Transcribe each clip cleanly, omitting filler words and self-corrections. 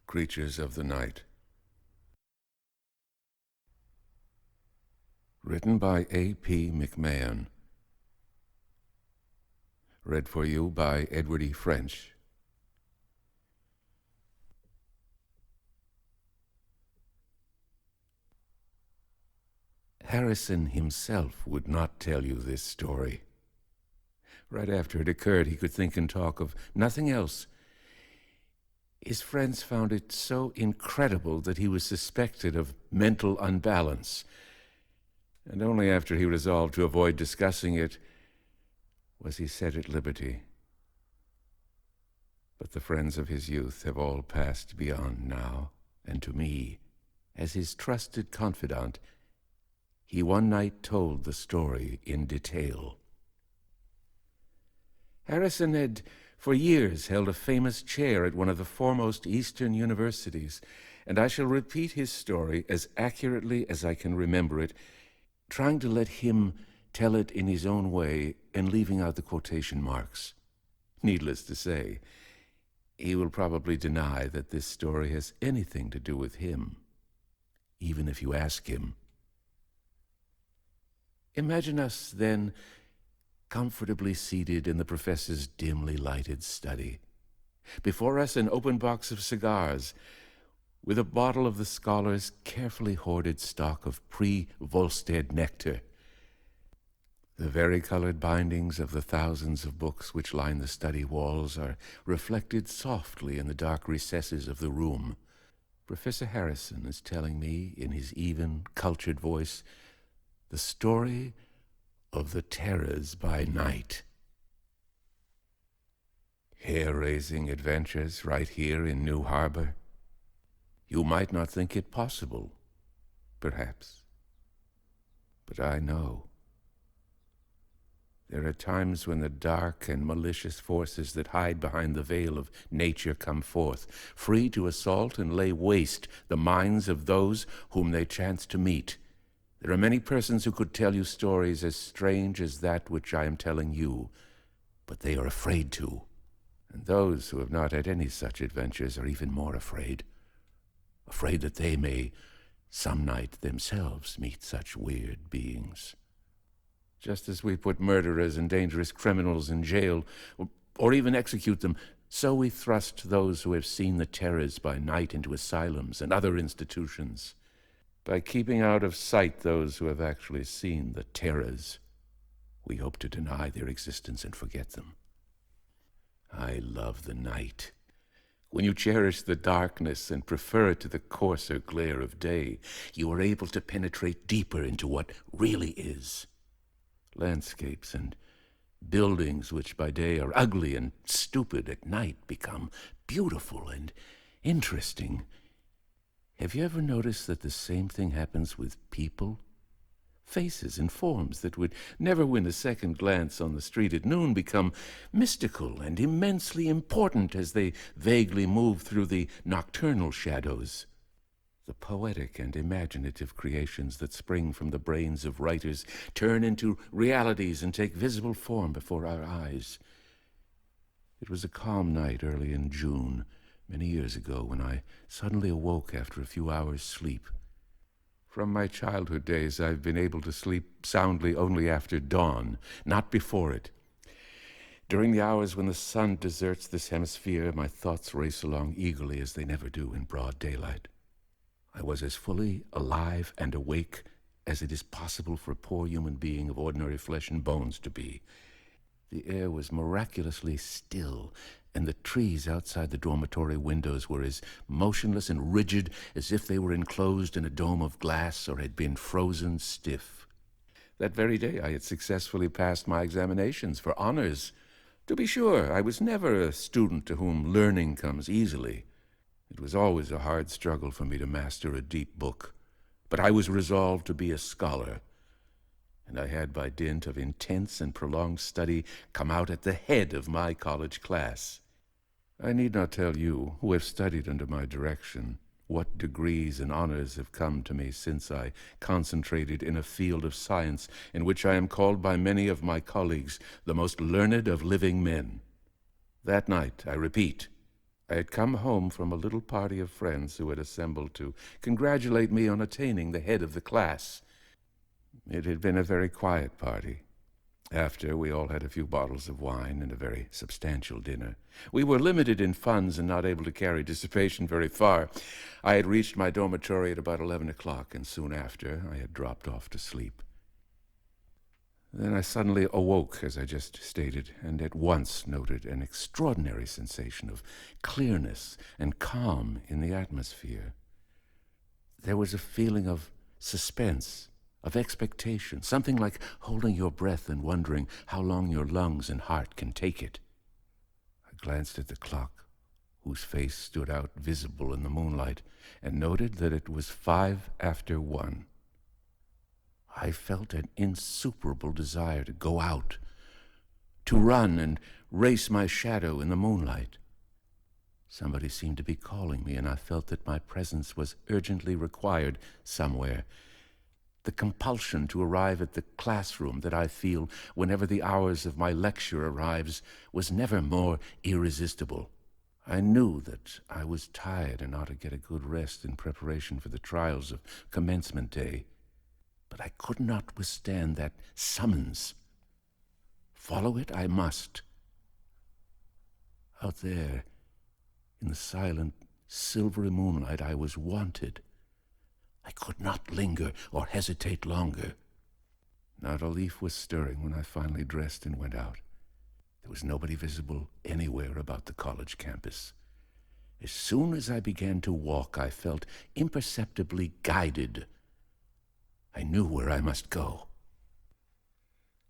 Creatures of the Night. Written by A.P. McMAHON. Read for you by Edward E. French. Harrison himself would not tell you this story. Right after it occurred, he could think and talk of nothing else. His friends found it so incredible that he was suspected of mental unbalance, and only after he resolved to avoid discussing it was he set at liberty. But the friends of his youth have all passed beyond now, and to me, as his trusted confidant, he one night told the story in detail. Harrison had for years held a famous chair at one of the foremost Eastern universities, and I shall repeat his story as accurately as I can remember it, trying to let him tell it in his own way and leaving out the quotation marks. Needless to say, he will probably deny that this story has anything to do with him, even if you ask him. Imagine us, then, comfortably seated in the professor's dimly lighted study. Before us an open box of cigars, with a bottle of the scholar's carefully hoarded stock of pre-Volstead nectar. The varicolored bindings of the thousands of books which line the study walls are reflected softly in the dark recesses of the room. Professor Harrison is telling me, in his even, cultured voice, the story of the terrors by night. Hair-raising adventures right here in New Harbor. You might not think it possible, perhaps, but I know. There are times when the dark and malicious forces that hide behind the veil of nature come forth, free to assault and lay waste the minds of those whom they chance to meet. There are many persons who could tell you stories as strange as that which I am telling you, but they are afraid to. And those who have not had any such adventures are even more afraid that they may some night themselves meet such weird beings. Just as we put murderers and dangerous criminals in jail, or even execute them, so we thrust those who have seen the terrors by night into asylums and other institutions. By keeping out of sight those who have actually seen the terrors, we hope to deny their existence and forget them. I love the night. When you cherish the darkness and prefer it to the coarser glare of day, you are able to penetrate deeper into what really is. Landscapes and buildings which by day are ugly and stupid at night become beautiful and interesting. Have you ever noticed that the same thing happens with people? Faces and forms that would never win a second glance on the street at noon become mystical and immensely important as they vaguely move through the nocturnal shadows. The poetic and imaginative creations that spring from the brains of writers turn into realities and take visible form before our eyes. It was a calm night early in June, many years ago, when I suddenly awoke after a few hours' sleep. From my childhood days, I've been able to sleep soundly only after dawn, not before it. During the hours when the sun deserts this hemisphere, my thoughts race along eagerly as they never do in broad daylight. I was as fully alive and awake as it is possible for a poor human being of ordinary flesh and bones to be. The air was miraculously still, and the trees outside the dormitory windows were as motionless and rigid as if they were enclosed in a dome of glass or had been frozen stiff. That very day I had successfully passed my examinations for honors. To be sure, I was never a student to whom learning comes easily. It was always a hard struggle for me to master a deep book, but I was resolved to be a scholar, and I had, by dint of intense and prolonged study, come out at the head of my college class. I need not tell you, who have studied under my direction, what degrees and honors have come to me since I concentrated in a field of science in which I am called by many of my colleagues the most learned of living men. That night, I repeat, I had come home from a little party of friends who had assembled to congratulate me on attaining the head of the class. It had been a very quiet party. After, we all had a few bottles of wine and a very substantial dinner. We were limited in funds and not able to carry dissipation very far. I had reached my dormitory at about 11 o'clock, and soon after I had dropped off to sleep. Then I suddenly awoke, as I just stated, and at once noted an extraordinary sensation of clearness and calm in the atmosphere. There was a feeling of suspense, of expectation, something like holding your breath and wondering how long your lungs and heart can take it. I glanced at the clock, whose face stood out visible in the moonlight, and noted that it was 5 after 1. I felt an insuperable desire to go out, to run and race my shadow in the moonlight. Somebody seemed to be calling me, and I felt that my presence was urgently required somewhere. The compulsion to arrive at the classroom that I feel whenever the hours of my lecture arrives was never more irresistible. I knew that I was tired and ought to get a good rest in preparation for the trials of commencement day. But I could not withstand that summons. Follow it I must. Out there, in the silent, silvery moonlight, I was wanted. I could not linger or hesitate longer. Not a leaf was stirring when I finally dressed and went out. There was nobody visible anywhere about the college campus. As soon as I began to walk, I felt imperceptibly guided. I knew where I must go.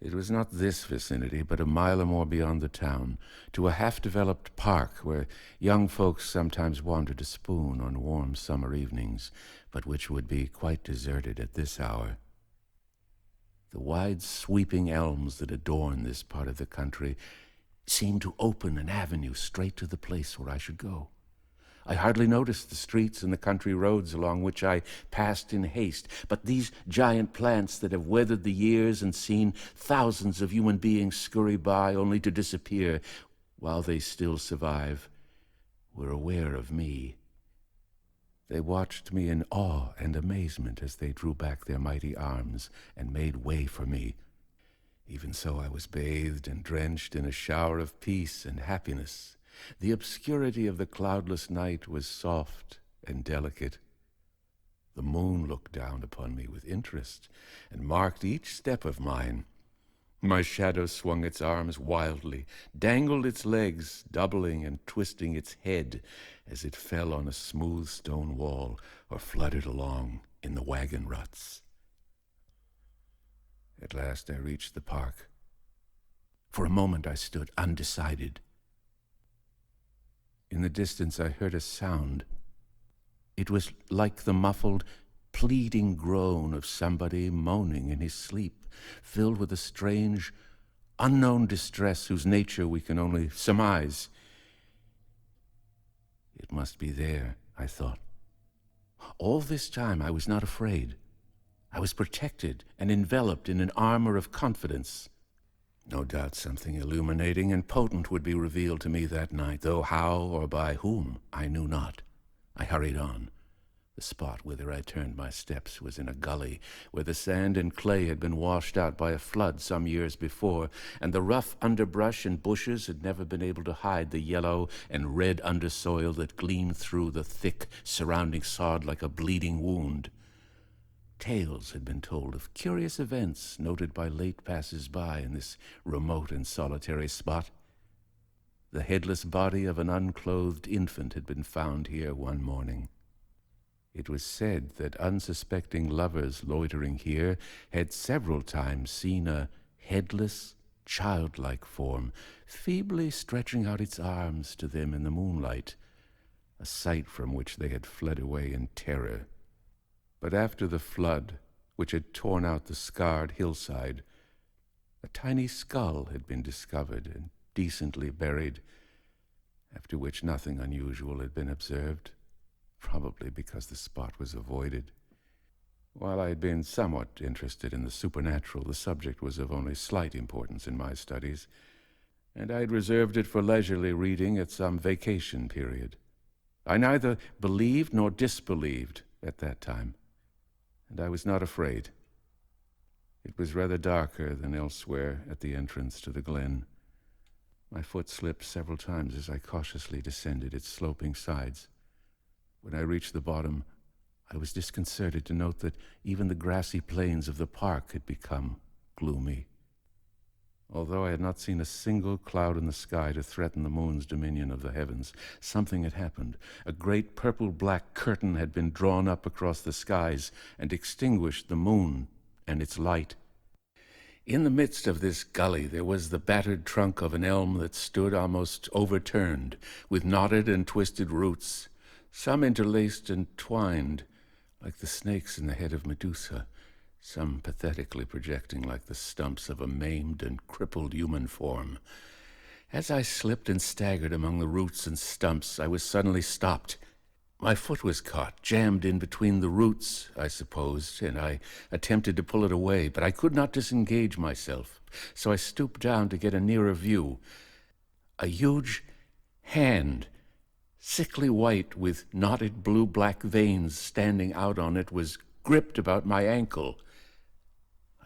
It was not this vicinity, but a mile or more beyond the town, to a half-developed park where young folks sometimes wandered to spoon on warm summer evenings, but which would be quite deserted at this hour. The wide sweeping elms that adorn this part of the country seemed to open an avenue straight to the place where I should go. I hardly noticed the streets and the country roads along which I passed in haste, but these giant plants that have weathered the years and seen thousands of human beings scurry by only to disappear while they still survive, were aware of me. They watched me in awe and amazement as they drew back their mighty arms and made way for me. Even so, I was bathed and drenched in a shower of peace and happiness. The obscurity of the cloudless night was soft and delicate. The moon looked down upon me with interest and marked each step of mine. My shadow swung its arms wildly, dangled its legs, doubling and twisting its head as it fell on a smooth stone wall or fluttered along in the wagon ruts. At last I reached the park. For a moment I stood undecided. In the distance I heard a sound. It was like the muffled, pleading groan of somebody moaning in his sleep, filled with a strange, unknown distress whose nature we can only surmise. It must be there, I thought. All this time I was not afraid. I was protected and enveloped in an armor of confidence. No doubt something illuminating and potent would be revealed to me that night, though how or by whom I knew not. I hurried on. The spot whither I turned my steps was in a gully, where the sand and clay had been washed out by a flood some years before, and the rough underbrush and bushes had never been able to hide the yellow and red undersoil that gleamed through the thick surrounding sod like a bleeding wound. Tales had been told of curious events noted by late passers-by in this remote and solitary spot. The headless body of an unclothed infant had been found here one morning. It was said that unsuspecting lovers loitering here had several times seen a headless, childlike form feebly stretching out its arms to them in the moonlight, a sight from which they had fled away in terror. But after the flood, which had torn out the scarred hillside, a tiny skull had been discovered and decently buried, after which nothing unusual had been observed, probably because the spot was avoided. While I had been somewhat interested in the supernatural, the subject was of only slight importance in my studies. and I had reserved it for leisurely reading at some vacation period. I neither believed nor disbelieved at that time, and I was not afraid. It was rather darker than elsewhere at the entrance to the glen. My foot slipped several times as I cautiously descended its sloping sides. When I reached the bottom, I was disconcerted to note that even the grassy plains of the park had become gloomy. Although I had not seen a single cloud in the sky to threaten the moon's dominion of the heavens, something had happened. A great purple-black curtain had been drawn up across the skies and extinguished the moon and its light. In the midst of this gully there was the battered trunk of an elm that stood almost overturned, with knotted and twisted roots, some interlaced and twined, like the snakes in the head of Medusa, some pathetically projecting like the stumps of a maimed and crippled human form. As I slipped and staggered among the roots and stumps, I was suddenly stopped. My foot was caught, jammed in between the roots, I supposed, and I attempted to pull it away, but I could not disengage myself, so I stooped down to get a nearer view. A huge hand, sickly white with knotted blue-black veins standing out on it, was gripped about my ankle.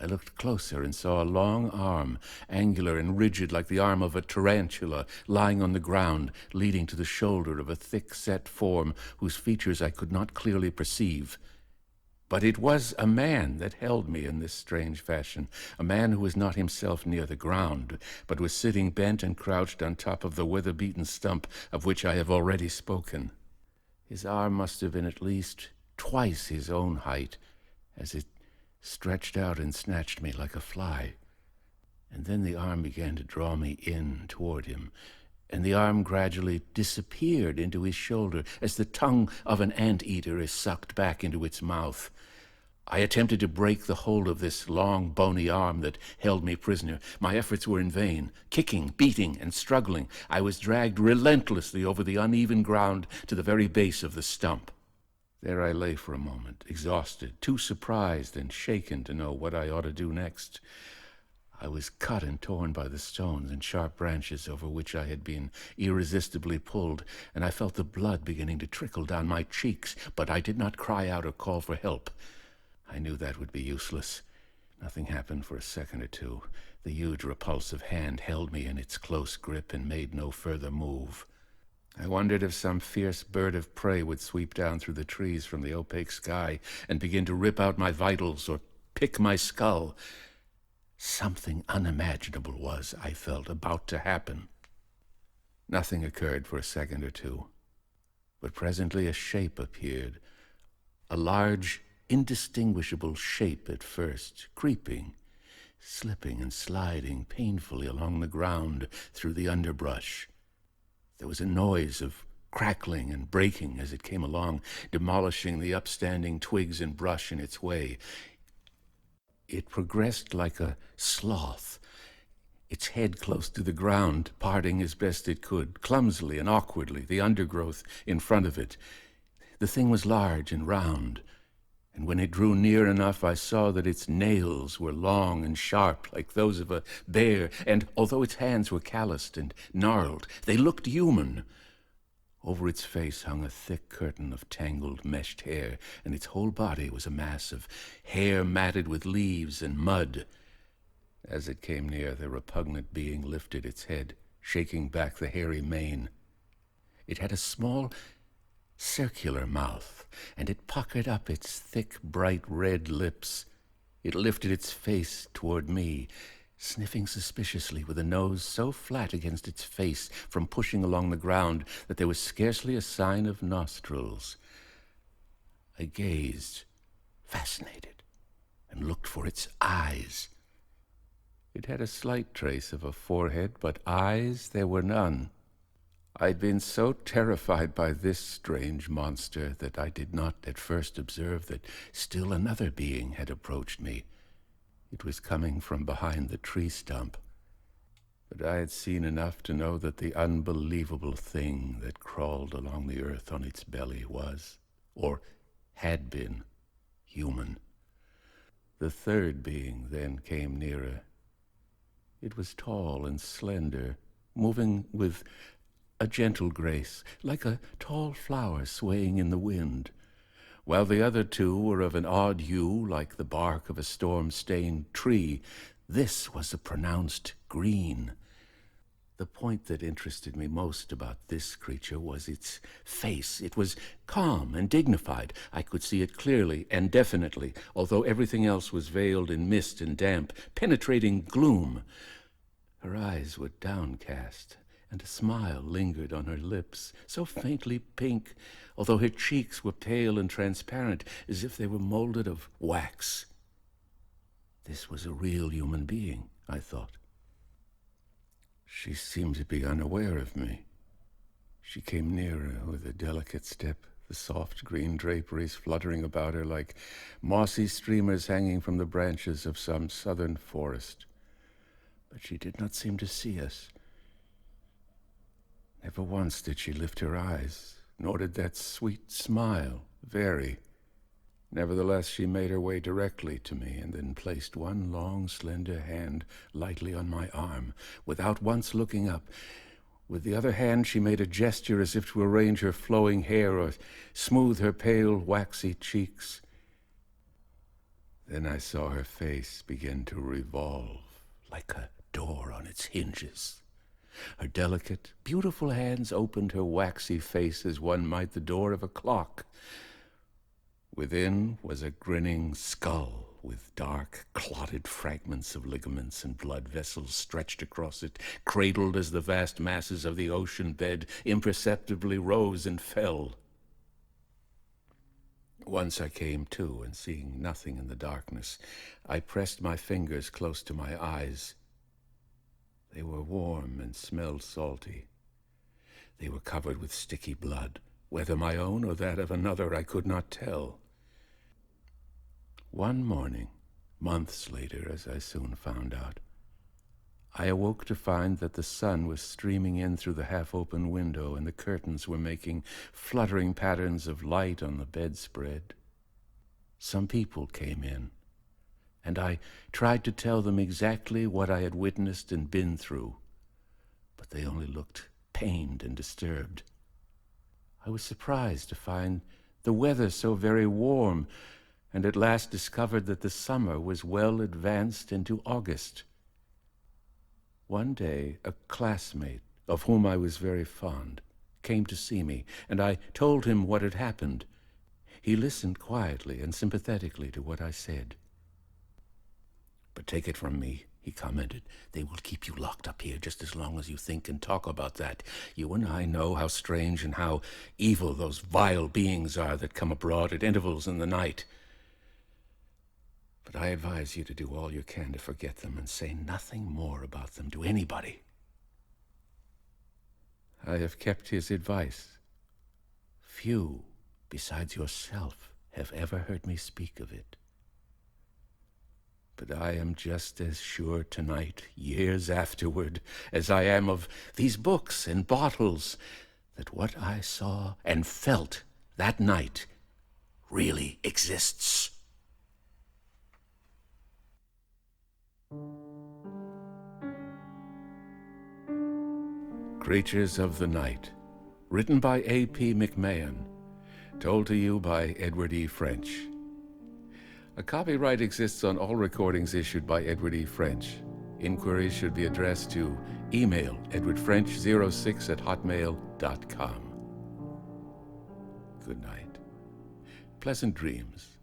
I looked closer and saw a long arm, angular and rigid like the arm of a tarantula, lying on the ground, leading to the shoulder of a thick-set form whose features I could not clearly perceive. But it was a man that held me in this strange fashion, a man who was not himself near the ground, but was sitting bent and crouched on top of the weather-beaten stump of which I have already spoken. His arm must have been at least twice his own height, as it stretched out and snatched me like a fly. And then the arm began to draw me in toward him, and the arm gradually disappeared into his shoulder as the tongue of an anteater is sucked back into its mouth. I attempted to break the hold of this long, bony arm that held me prisoner. My efforts were in vain. Kicking, beating, and struggling, I was dragged relentlessly over the uneven ground to the very base of the stump. There I lay for a moment, exhausted, too surprised and shaken to know what I ought to do next. I was cut and torn by the stones and sharp branches over which I had been irresistibly pulled, and I felt the blood beginning to trickle down my cheeks, but I did not cry out or call for help. I knew that would be useless. Nothing happened for a second or two. The huge, repulsive hand held me in its close grip and made no further move. I wondered if some fierce bird of prey would sweep down through the trees from the opaque sky and begin to rip out my vitals or pick my skull. Something unimaginable was, I felt, about to happen. Nothing occurred for a second or two, but presently a shape appeared, a large, indistinguishable shape at first, creeping, slipping and sliding painfully along the ground through the underbrush. There was a noise of crackling and breaking as it came along, demolishing the upstanding twigs and brush in its way. It progressed like a sloth, its head close to the ground, parting as best it could, clumsily and awkwardly, the undergrowth in front of it. The thing was large and round, and when it drew near enough, I saw that its nails were long and sharp, like those of a bear, and although its hands were calloused and gnarled, they looked human. Over its face hung a thick curtain of tangled, meshed hair, and its whole body was a mass of hair matted with leaves and mud. As it came near, the repugnant being lifted its head, shaking back the hairy mane. It had a small, circular mouth, and it puckered up its thick, bright red lips. It lifted its face toward me, sniffing suspiciously with a nose so flat against its face from pushing along the ground that there was scarcely a sign of nostrils. I gazed, fascinated, and looked for its eyes. It had a slight trace of a forehead, but eyes there were none. I'd been so terrified by this strange monster that I did not at first observe that still another being had approached me. It was coming from behind the tree stump, but I had seen enough to know that the unbelievable thing that crawled along the earth on its belly was, or had been, human. The third being then came nearer. It was tall and slender, moving with a gentle grace, like a tall flower swaying in the wind, while the other two were of an odd hue, like the bark of a storm-stained tree. This was a pronounced green. The point that interested me most about this creature was its face. It was calm and dignified. I could see it clearly and definitely, although everything else was veiled in mist and damp, penetrating gloom. Her eyes were downcast, and a smile lingered on her lips, so faintly pink, although her cheeks were pale and transparent, as if they were molded of wax. This was a real human being, I thought. She seemed to be unaware of me. She came nearer with a delicate step, the soft green draperies fluttering about her like mossy streamers hanging from the branches of some southern forest. But she did not seem to see us. Never once did she lift her eyes, nor did that sweet smile vary. Nevertheless, she made her way directly to me and then placed one long, slender hand lightly on my arm, without once looking up. With the other hand, she made a gesture as if to arrange her flowing hair or smooth her pale, waxy cheeks. Then I saw her face begin to revolve like a door on its hinges. Her delicate, beautiful hands opened her waxy face as one might the door of a clock. Within was a grinning skull with dark, clotted fragments of ligaments and blood vessels stretched across it, cradled as the vast masses of the ocean bed imperceptibly rose and fell. Once I came to, and seeing nothing in the darkness, I pressed my fingers close to my eyes. They were warm and smelled salty. They were covered with sticky blood. Whether my own or that of another, I could not tell. One morning, months later, as I soon found out, I awoke to find that the sun was streaming in through the half-open window and the curtains were making fluttering patterns of light on the bedspread. Some people came in, and I tried to tell them exactly what I had witnessed and been through, but they only looked pained and disturbed. I was surprised to find the weather so very warm, and at last discovered that the summer was well advanced into August. One day, a classmate, of whom I was very fond, came to see me, and I told him what had happened. He listened quietly and sympathetically to what I said. "But take it from me," he commented, "they will keep you locked up here just as long as you think and talk about that. You and I know how strange and how evil those vile beings are that come abroad at intervals in the night. But I advise you to do all you can to forget them and say nothing more about them to anybody." I have kept his advice. Few, besides yourself, have ever heard me speak of it. But I am just as sure tonight, years afterward, as I am of these books and bottles, that what I saw and felt that night really exists. Creatures of the Night, written by A.P. McMAHON, told to you by Edward E. French. A copyright exists on all recordings issued by Edward E. French. Inquiries should be addressed to email edwardfrench06@hotmail.com. Good night. Pleasant dreams.